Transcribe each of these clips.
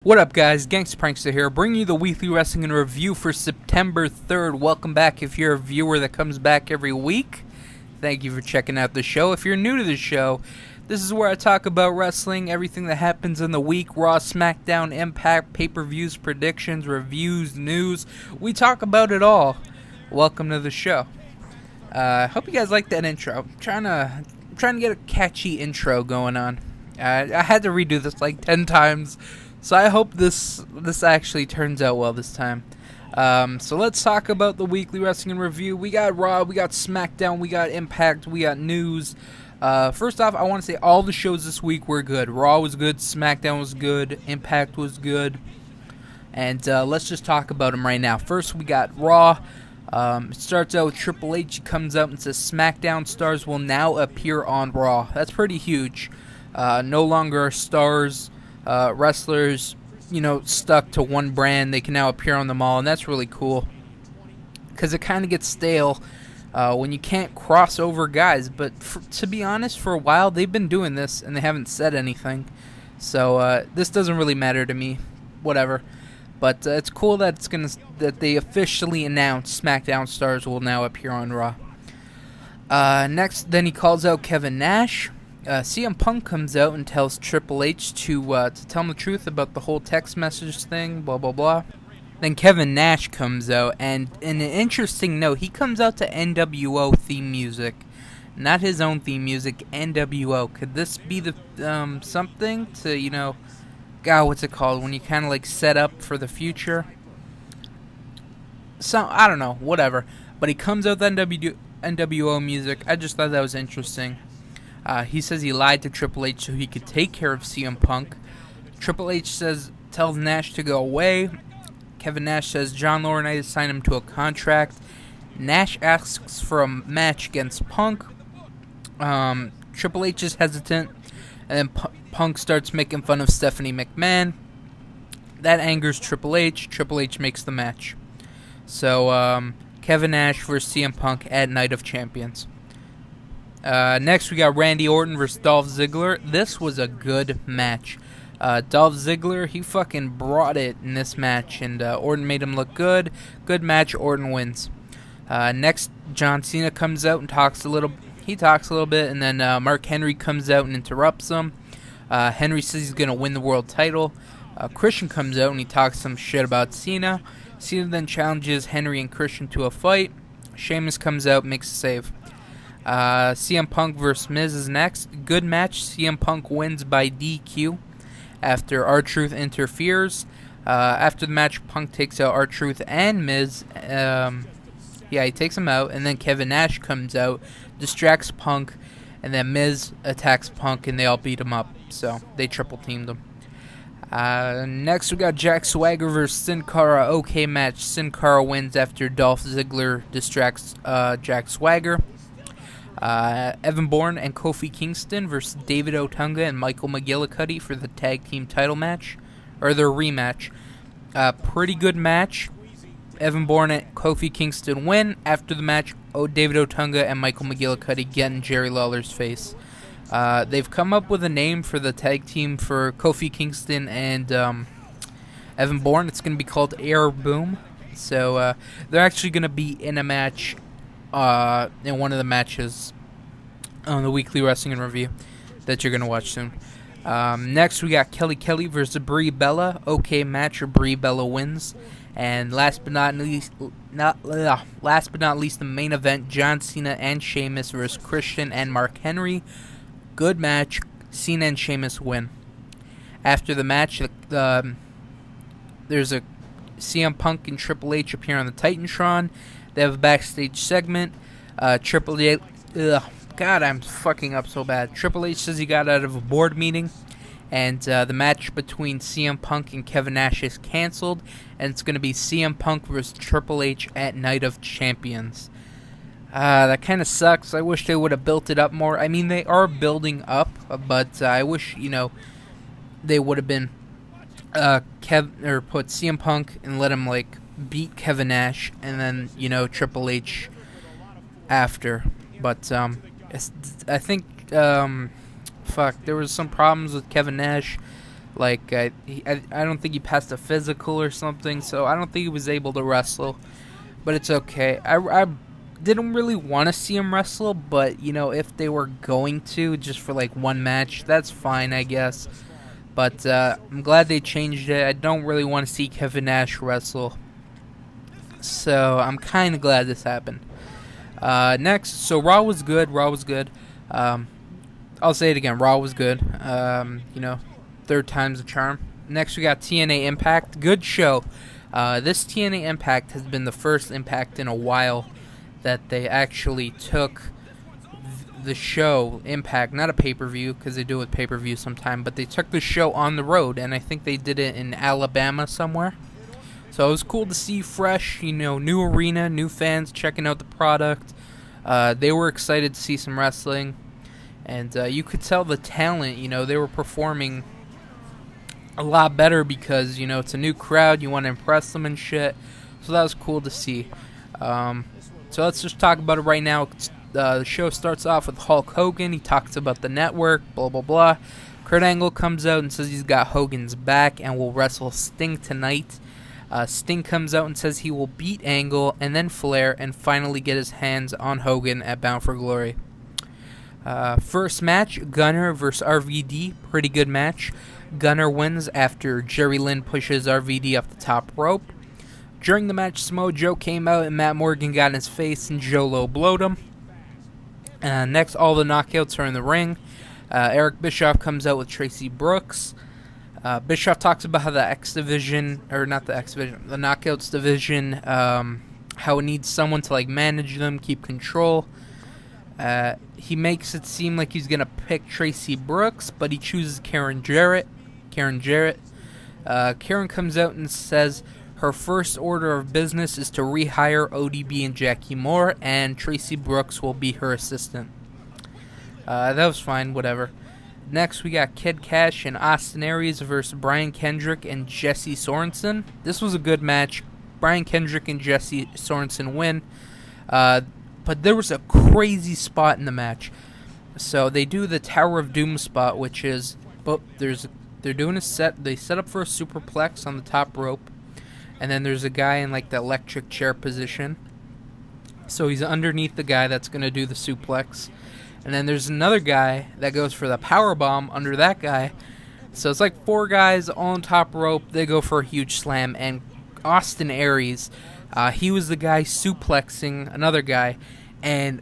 What up, guys? GangstaPranksta here, bringing you the weekly wrestling and review for September 3rd. Welcome back if you're a viewer that comes back every week. Thank you for checking out the show. If you're new to the show, this is where I talk about wrestling, everything that happens in the week, Raw, Smackdown, Impact, pay-per-views, predictions, reviews, news. We talk about it all. Welcome to the show. Hope you guys like that intro. I'm trying to get a catchy intro going on. I had to redo this like 10 times. So I hope this actually turns out well this time. So let's talk about the weekly wrestling and review. We got Raw, we got Smackdown, we got Impact, we got news. First off, I want to say all the shows this week were good. Raw was good, Smackdown was good, Impact was good. And let's just talk about them right now. First, we got Raw. It starts out with Triple H. He comes out and says SmackDown stars will now appear on Raw. That's pretty huge. No longer stars. Wrestlers, stuck to one brand. They can now appear on them all, and that's really cool. Because it kind of gets stale when you can't cross over guys. But to be honest, for a while, they've been doing this, and they haven't said anything. So this doesn't really matter to me. Whatever. But it's cool that that they officially announced SmackDown stars will now appear on Raw. Next, then he calls out Kevin Nash. CM Punk comes out and tells Triple H to tell him the truth about the whole text message thing, blah, blah, blah. Then Kevin Nash comes out, and in an interesting note, he comes out to NWO theme music. Not his own theme music, NWO. Could this be the something to, God, what's it called? When you kind of, set up for the future? So, I don't know, whatever. But he comes out with NWO music. I just thought that was interesting. He says he lied to Triple H so he could take care of CM Punk. Triple H tells Nash to go away. Kevin Nash says John Laurinaitis signed him to a contract. Nash asks for a match against Punk. Triple H is hesitant, and then Punk starts making fun of Stephanie McMahon. That angers Triple H. Triple H makes the match. So, Kevin Nash versus CM Punk at Night of Champions. Next, we got Randy Orton versus Dolph Ziggler. This was a good match. Dolph Ziggler, he fucking brought it in this match, and Orton made him look good. Good match, Orton wins. Next, John Cena comes out and talks a little bit, and then Mark Henry comes out and interrupts him. Henry says he's going to win the world title. Christian comes out and he talks some shit about Cena. Cena then challenges Henry and Christian to a fight. Sheamus comes out, makes a save. CM Punk vs. Miz is next. Good match. CM Punk wins by DQ after R-Truth interferes. After the match, Punk takes out R-Truth and Miz. He takes him out, and then Kevin Nash comes out, distracts Punk, and then Miz attacks Punk, and they all beat him up. So they triple teamed him. Next, we got Jack Swagger vs. Sin Cara. Okay match. Sin Cara wins after Dolph Ziggler distracts Jack Swagger. Evan Bourne and Kofi Kingston versus David Otunga and Michael McGillicuddy for the tag team title match, or their rematch. Pretty good match. Evan Bourne and Kofi Kingston win. After the match, David Otunga and Michael McGillicuddy get in Jerry Lawler's face. They've come up with a name for the tag team for Kofi Kingston and Evan Bourne. It's going to be called Air Boom. So they're actually going to be in a match. In one of the matches on the weekly wrestling and review that you're going to watch soon. Next, we got Kelly versus Brie Bella. Okay match, or Brie Bella wins. And last but not least, the main event: John Cena and Sheamus versus Christian and Mark Henry. Good match. Cena and Sheamus win. After the match, there's a CM Punk and Triple H appear on the Titantron. They have a backstage segment. Triple H... God, I'm fucking up so bad. Triple H says he got out of a board meeting. And the match between CM Punk and Kevin Nash is canceled. And it's going to be CM Punk versus Triple H at Night of Champions. That kind of sucks. I wish they would have built it up more. I mean, they are building up. But I wish, they would have been... put CM Punk and let him, beat Kevin Nash, and then, Triple H after. But, I think, there was some problems with Kevin Nash. Like, I don't think he passed a physical or something, so I don't think he was able to wrestle. But it's okay. I didn't really want to see him wrestle, but, you know, if they were going to, just for, like, one match, that's fine, I guess. But I'm glad they changed it. I don't really want to see Kevin Nash wrestle. So I'm kind of glad this happened. Next, so Raw was good. Raw was good. I'll say it again. Raw was good. You know, third time's a charm. Next, we got TNA Impact. Good show. This TNA Impact has been the first Impact in a while that they actually took the show Impact, not a pay-per-view, because they do it with pay-per-view sometime, but they took the show on the road, and I think they did it in Alabama somewhere. So it was cool to see fresh, you know, new arena, new fans checking out the product. They were excited to see some wrestling, and you could tell the talent, you know, they were performing a lot better because, you know, it's a new crowd, you want to impress them and shit. So that was cool to see. So let's just talk about it right now. The show starts off with Hulk Hogan. He talks about the network, blah, blah, blah. Kurt Angle comes out and says he's got Hogan's back and will wrestle Sting tonight. Sting comes out and says he will beat Angle and then Flair and finally get his hands on Hogan at Bound for Glory. First match, Gunner vs. RVD. Pretty good match. Gunner wins after Jerry Lynn pushes RVD off the top rope. During the match, Samoa Joe came out and Matt Morgan got in his face and Joe low blowed him. Next, all the knockouts are in the ring. Eric Bischoff comes out with Tracy Brooks. Bischoff talks about how the the Knockouts division, how it needs someone to like manage them, keep control. He makes it seem like he's gonna pick Tracy Brooks, but he chooses Karen Jarrett. Karen comes out and says her first order of business is to rehire ODB and Jackie Moore, and Tracy Brooks will be her assistant. That was fine, whatever. Next, we got Kid Cash and Austin Aries versus Brian Kendrick and Jesse Sorensen. This was a good match. Brian Kendrick and Jesse Sorensen win. But there was a crazy spot in the match. So they do the Tower of Doom spot, which is, they're doing a set. They set up for a superplex on the top rope. And then there's a guy in like the electric chair position. So he's underneath the guy that's going to do the suplex. And then there's another guy that goes for the power bomb under that guy. So it's like four guys on top rope. They go for a huge slam. And Austin Aries, he was the guy suplexing another guy. And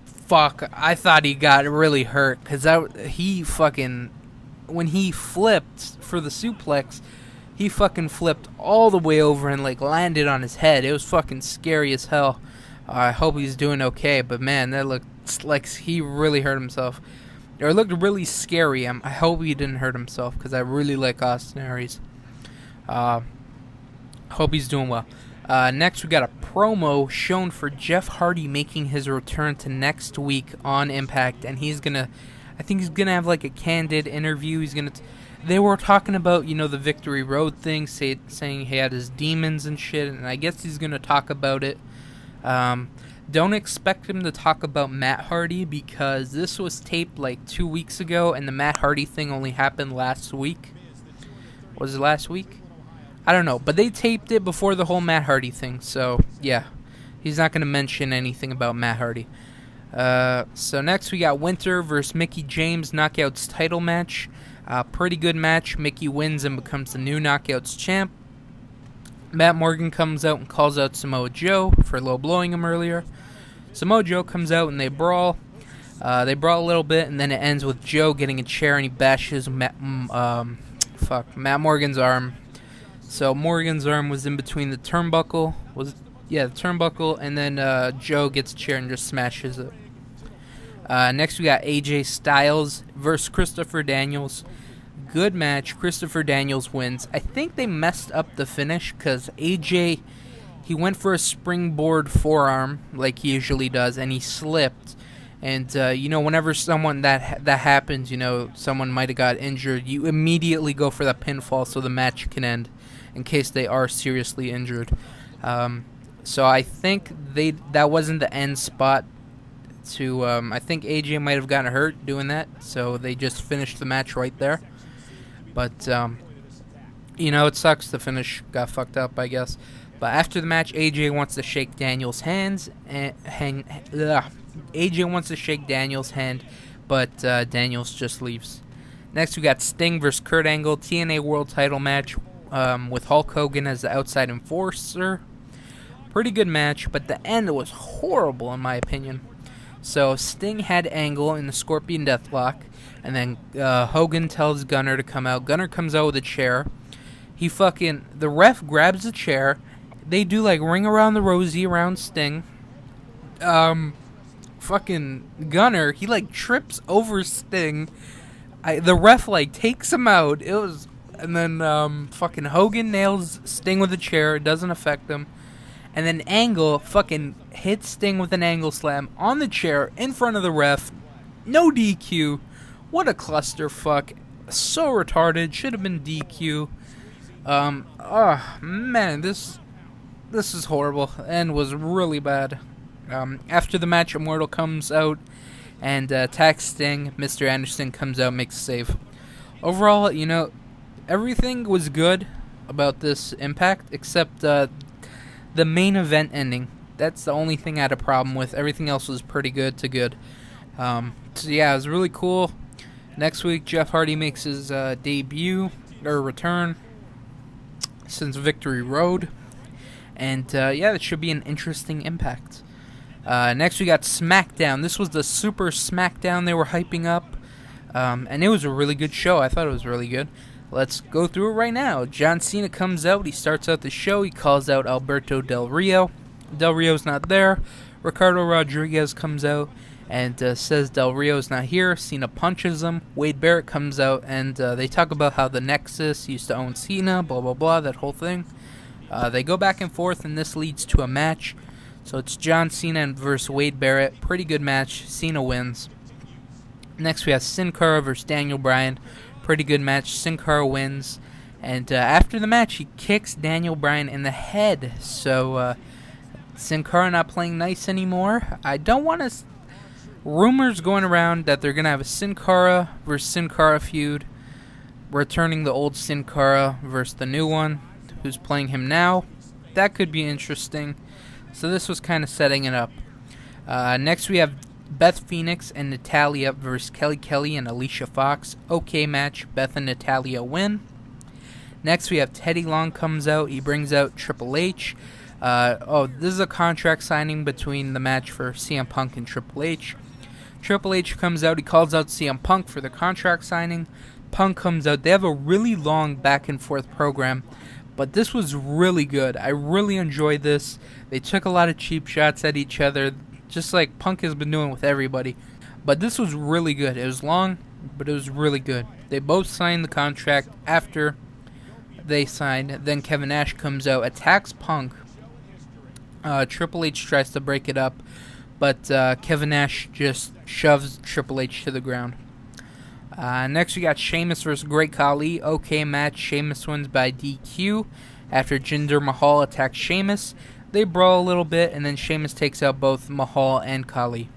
fuck, I thought he got really hurt. Because when he flipped for the suplex, he fucking flipped all the way over and like landed on his head. It was fucking scary as hell. I hope he's doing okay. But man, that looked like he really hurt himself. Or it looked really scary. I hope he didn't hurt himself because I really like Austin Aries. Hope he's doing well. Next, we got a promo shown for Jeff Hardy making his return to next week on Impact, and I think he's gonna have like a candid interview. They were talking about, you know, the Victory Road thing, saying he had his demons and shit, and I guess he's gonna talk about it. Don't expect him to talk about Matt Hardy because this was taped like 2 weeks ago, and the Matt Hardy thing only happened last week. Was it last week? I don't know, but they taped it before the whole Matt Hardy thing, so yeah, he's not going to mention anything about Matt Hardy. So next we got Winter versus Mickie James Knockouts title match. Pretty good match. Mickie wins and becomes the new Knockouts champ. Matt Morgan comes out and calls out Samoa Joe for low blowing him earlier. Samoa Joe comes out and they brawl. They brawl a little bit, and then it ends with Joe getting a chair and he bashes Matt Morgan's arm. So Morgan's arm was in between the turnbuckle. The turnbuckle, and then Joe gets a chair and just smashes it. Next we got AJ Styles versus Christopher Daniels. Good match. Christopher Daniels wins. I think they messed up the finish because AJ, he went for a springboard forearm like he usually does, and he slipped. And, you know, whenever someone that happens, you know, someone might have got injured, you immediately go for the pinfall so the match can end in case they are seriously injured. So I think that wasn't the end spot to, I think AJ might have gotten hurt doing that, so they just finished the match right there. But, it sucks. The finish got fucked up, I guess. But after the match, AJ wants to shake Daniel's hands. AJ wants to shake Daniel's hand, but Daniels just leaves. Next, we got Sting versus Kurt Angle, TNA World Title match with Hulk Hogan as the outside enforcer. Pretty good match, but the end was horrible in my opinion. So Sting had Angle in the Scorpion Deathlock, and then Hogan tells Gunner to come out. Gunner comes out with a chair. The ref grabs the chair. They do like Ring Around the Rosie around Sting. Fucking Gunner, he like trips over Sting. The ref like takes him out. And then fucking Hogan nails Sting with a chair. It doesn't affect him. And then Angle fucking hits Sting with an angle slam on the chair in front of the ref. No DQ. What a clusterfuck. So retarded. Should have been DQ. Oh man, this is horrible and was really bad. After the match, Immortal comes out and attacks Sting. Mr. Anderson comes out, makes a save. Overall, everything was good about this Impact except the main event ending. That's the only thing I had a problem with. Everything else was pretty good to good. So yeah, it was really cool. Next week, Jeff Hardy makes his debut or return since Victory Road. And yeah, it should be an interesting Impact. Next we got Smackdown. This was the Super Smackdown they were hyping up. And it was a really good show. I thought it was really good. Let's go through it right now. John Cena comes out. He starts out the show. He calls out Alberto Del Rio. Del Rio's not there. Ricardo Rodriguez comes out and says Del Rio's not here. Cena punches him. Wade Barrett comes out and they talk about how the Nexus used to own Cena, blah, blah, blah, that whole thing. They go back and forth and this leads to a match. So it's John Cena versus Wade Barrett. Pretty good match. Cena wins. Next we have Sin Cara versus Daniel Bryan. Pretty good match. Sin Cara wins. And after the match, he kicks Daniel Bryan in the head. So Sin Cara not playing nice anymore. I don't want to... Rumors going around that they're going to have a Sin Cara versus Sin Cara feud. Returning the old Sin Cara versus the new one, who's playing him now. That could be interesting. So this was kind of setting it up. Next we have Beth Phoenix and Natalya versus Kelly Kelly and Alicia Fox. Okay match. Beth and Natalya win. Next we have Teddy Long comes out. He brings out Triple H. This is a contract signing between the match for CM Punk and Triple H. Triple H comes out. He calls out CM Punk for the contract signing. Punk comes out. They have a really long back and forth program. But this was really good. I really enjoyed this. They took a lot of cheap shots at each other, just like Punk has been doing with everybody. But this was really good. It was long, but it was really good. They both signed the contract after they signed. Then Kevin Nash comes out, attacks Punk. Triple H tries to break it up, but Kevin Nash just shoves Triple H to the ground. Next we got Sheamus versus Great Khali. Okay match. Sheamus wins by DQ after Jinder Mahal attacks Sheamus. They brawl a little bit, and then Sheamus takes out both Mahal and Khali.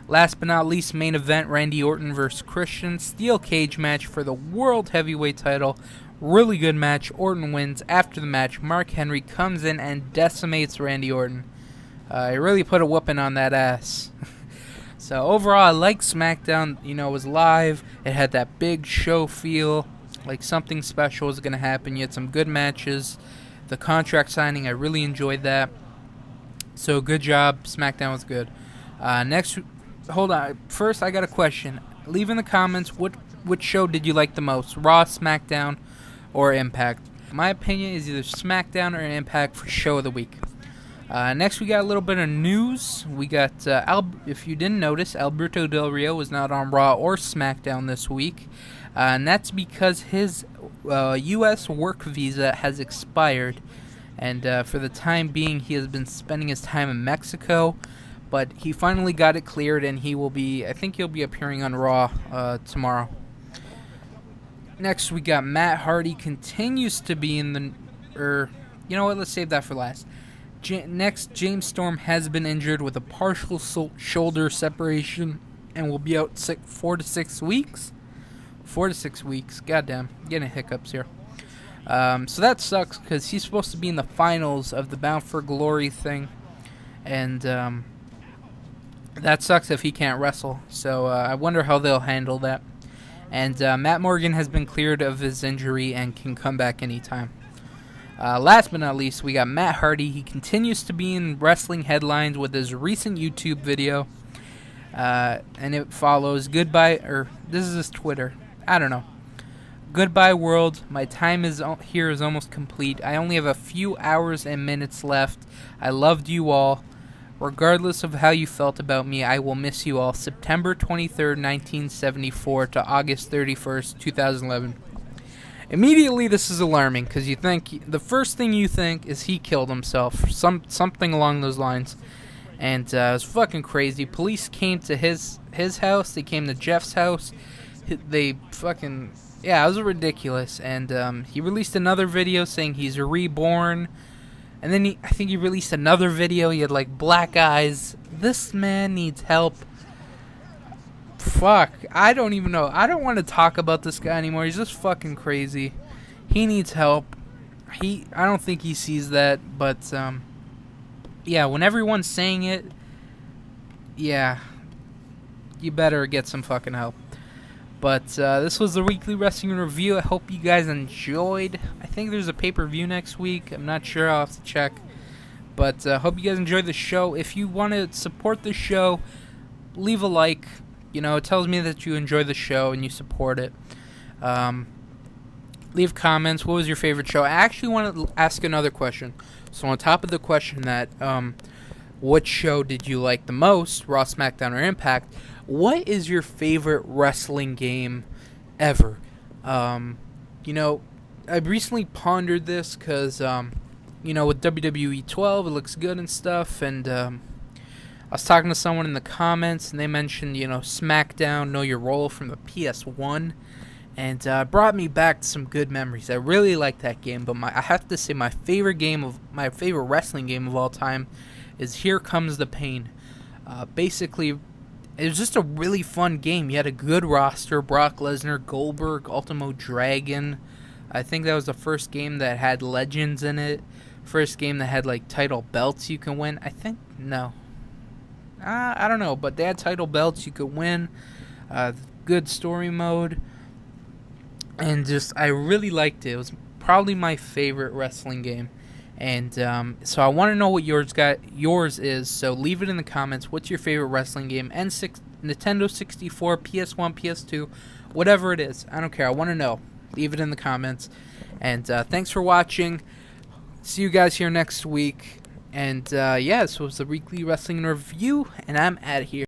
Last but not least, main event, Randy Orton versus Christian. Steel cage match for the World Heavyweight title. Really good match. Orton wins. After the match, Mark Henry comes in and decimates Randy Orton. He really put a whooping on that ass. So overall, I like SmackDown. It was live. It had that big show feel, like something special was going to happen. You had some good matches. The contract signing, I really enjoyed that. So good job. SmackDown was good. Next, hold on. First, I got a question. Leave in the comments which show did you like the most, Raw, SmackDown, or Impact. My opinion is either SmackDown or Impact for show of the week. Next, we got a little bit of news. We got, if you didn't notice, Alberto Del Rio was not on Raw or SmackDown this week. And that's because his U.S. work visa has expired. And for the time being, he has been spending his time in Mexico. But he finally got it cleared, and I think he'll be appearing on Raw tomorrow. Next, we got Matt Hardy continues to be in the... you know what? Let's save that for last. Next, James Storm has been injured with a partial shoulder separation and will be out 4 to 6 weeks. 4 to 6 weeks. Goddamn, getting hiccups here. So that sucks because he's supposed to be in the finals of the Bound for Glory thing, and that sucks if he can't wrestle. So I wonder how they'll handle that. And Matt Morgan has been cleared of his injury and can come back anytime. Last but not least, we got Matt Hardy. He continues to be in wrestling headlines with his recent YouTube video. And it follows, goodbye, or this is his Twitter. I don't know. Goodbye, world. My time here is almost complete. I only have a few hours and minutes left. I loved you all. Regardless of how you felt about me, I will miss you all. September 23rd, 1974 to August 31st, 2011. Immediately, this is alarming because the first thing you think is he killed himself, something along those lines, and it was fucking crazy. Police came to his house. They came to Jeff's house. They fucking it was ridiculous. And he released another video saying he's reborn. And then I think he released another video. He had like black eyes. This man needs help. Fuck. I don't even know. I don't want to talk about this guy anymore. He's just fucking crazy. He needs help. I don't think he sees that. But, when everyone's saying it, you better get some fucking help. But this was the weekly wrestling review. I hope you guys enjoyed. I think there's a pay-per-view next week. I'm not sure. I'll have to check. But I hope you guys enjoyed the show. If you want to support the show, leave a like. It tells me that you enjoy the show and you support it. Leave comments. What was your favorite show? I actually want to ask another question. So on top of the question that what show did you like the most, Raw, Smackdown, or Impact, what is your favorite wrestling game ever? I recently pondered this because, with WWE 12, it looks good and stuff, and I was talking to someone in the comments, and they mentioned, Smackdown, Know Your Role from the PS1, and brought me back to some good memories. I really like that game, but I have to say my favorite wrestling game of all time is Here Comes the Pain. Basically, it was just a really fun game. You had a good roster: Brock Lesnar, Goldberg, Ultimo Dragon. I think that was the first game that had legends in it. First game that had like title belts you can win. I think no. I don't know, but they had title belts you could win. Good story mode, and I really liked it. It was probably my favorite wrestling game. And so I want to know what yours is. So leave it in the comments. What's your favorite wrestling game? Nintendo 64, PS1, PS2, whatever it is. I don't care. I want to know. Leave it in the comments. And thanks for watching. See you guys here next week. And this was the weekly wrestling review. And I'm out of here.